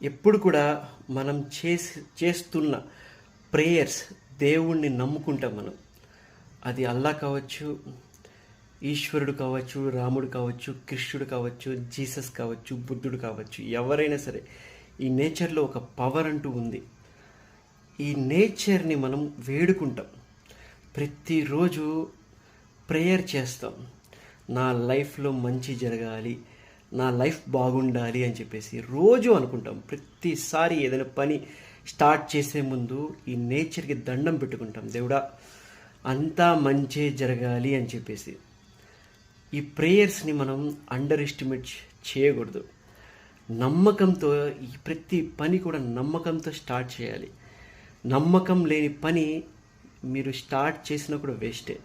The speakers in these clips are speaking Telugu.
ఎప్పుడు కూడా మనం చేస్తున్న ప్రేయర్స్ దేవుణ్ణి నమ్ముకుంటాం మనం. అది అల్లా కావచ్చు, ఈశ్వరుడు కావచ్చు, రాముడు కావచ్చు, కృష్ణుడు కావచ్చు, జీసస్ కావచ్చు, బుద్ధుడు కావచ్చు, ఎవరైనా సరే ఈ నేచర్లో ఒక పవర్ అంటూ ఉంది. ఈ నేచర్ని మనం వేడుకుంటాం. ప్రతిరోజు ప్రేయర్ చేస్తాం. నా లైఫ్లో మంచి జరగాలి, నా లైఫ్ బాగుండాలి అని చెప్పేసి రోజు అనుకుంటాం. ప్రతిసారి ఏదైనా పని స్టార్ట్ చేసే ముందు ఈ నేచర్కి దండం పెట్టుకుంటాం, దేవుడా అంతా మంచే జరగాలి అని చెప్పేసి. ఈ ప్రేయర్స్ని మనం అండర్ ఎస్టిమేట్ చేయకూడదు. నమ్మకంతో ఈ ప్రతి పని కూడా నమ్మకంతో స్టార్ట్ చేయాలి. నమ్మకం లేని పని మీరు స్టార్ట్ చేసినా కూడా వేస్టే.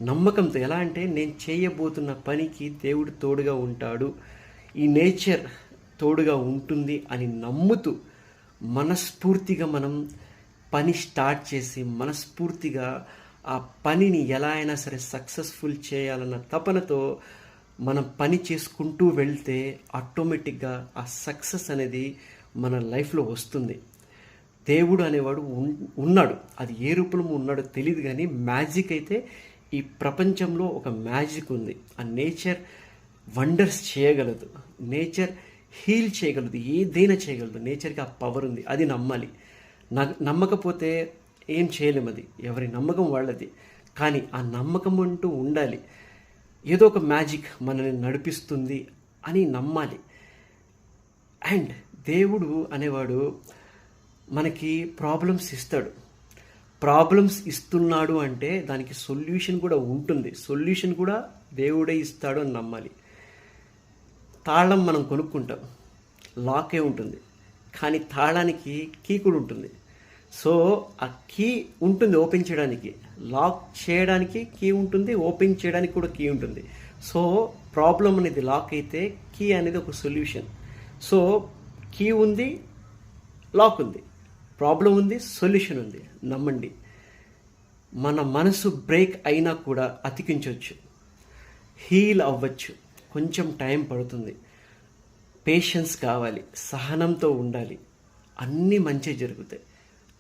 నమ్మకంతో ఎలా అంటే, నేను చేయబోతున్న పనికి దేవుడు తోడుగా ఉంటాడు, ఈ నేచర్ తోడుగా ఉంటుంది అని నమ్ముతూ మనస్ఫూర్తిగా మనం పని స్టార్ట్ చేసి మనస్ఫూర్తిగా ఆ పనిని ఎలా అయినా సరే సక్సెస్ఫుల్ చేయాలన్న తపనతో మనం పని చేసుకుంటూ వెళ్తే ఆటోమేటిక్గా ఆ సక్సెస్ అనేది మన లైఫ్లో వస్తుంది. దేవుడు అనేవాడు ఉన్నాడు. అది ఏ రూపంలో ఉన్నాడో తెలియదు, కానీ మ్యాజిక్ అయితే ఈ ప్రపంచంలో ఒక మ్యాజిక్ ఉంది. ఆ నేచర్ వండర్స్ చేయగలదు, నేచర్ హీల్ చేయగలదు, ఏదైనా చేయగలదు. నేచర్కి ఆ పవర్ ఉంది, అది నమ్మాలి. నమ్మకపోతే ఏం చేయలేము. అది ఎవరి నమ్మకం వాళ్ళది. కానీ ఆ నమ్మకం అంటూ ఉండాలి. ఏదో ఒక మ్యాజిక్ మనల్ని నడిపిస్తుంది అని నమ్మాలి. అండ్ దేవుడు అనేవాడు మనకి ప్రాబ్లమ్స్ ఇస్తాడు. ప్రాబ్లమ్స్ ఇస్తున్నాడు అంటే దానికి సొల్యూషన్ కూడా ఉంటుంది. సొల్యూషన్ కూడా దేవుడే ఇస్తాడు అని నమ్మాలి. తాళం మనం కొనుక్కుంటాం, లాకే ఉంటుంది, కానీ తాళానికి కీ కూడా ఉంటుంది. సో ఆ కీ ఉంటుంది ఓపెన్ చేయడానికి, లాక్ చేయడానికి కీ ఉంటుంది, ఓపెన్ చేయడానికి కూడా కీ ఉంటుంది. సో ప్రాబ్లం అనేది లాక్ అయితే కీ అనేది ఒక సొల్యూషన్. సో కీ ఉంది, లాక్ ఉంది, ప్రాబ్లం ఉంది, సొల్యూషన్ ఉంది. నమ్మండి. మన మనసు బ్రేక్ అయినా కూడా అతికించవచ్చు, హీల్ అవ్వచ్చు. కొంచెం టైం పడుతుంది, పేషెన్స్ కావాలి, సహనంతో ఉండాలి. అన్నీ మంచి జరుగుతాయి.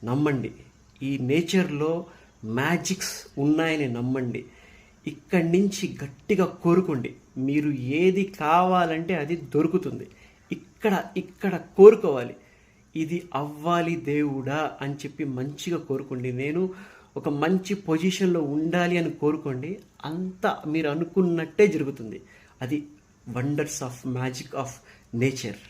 నమ్మండి. ఈ నేచర్లో మ్యాజిక్స్ ఉన్నాయని నమ్మండి. ఇక్కడి నుంచి గట్టిగా కోరుకోండి. మీరు ఏది కావాలంటే అది దొరుకుతుంది. ఇక్కడ కోరుకోవాలి. ఇది అవ్వాలి దేవుడా అని చెప్పి మంచిగా కోరుకోండి. నేను ఒక మంచి పొజిషన్లో ఉండాలి అని కోరుకోండి. అంతా మీరు అనుకున్నట్టే జరుగుతుంది. అది wonders of magic of nature.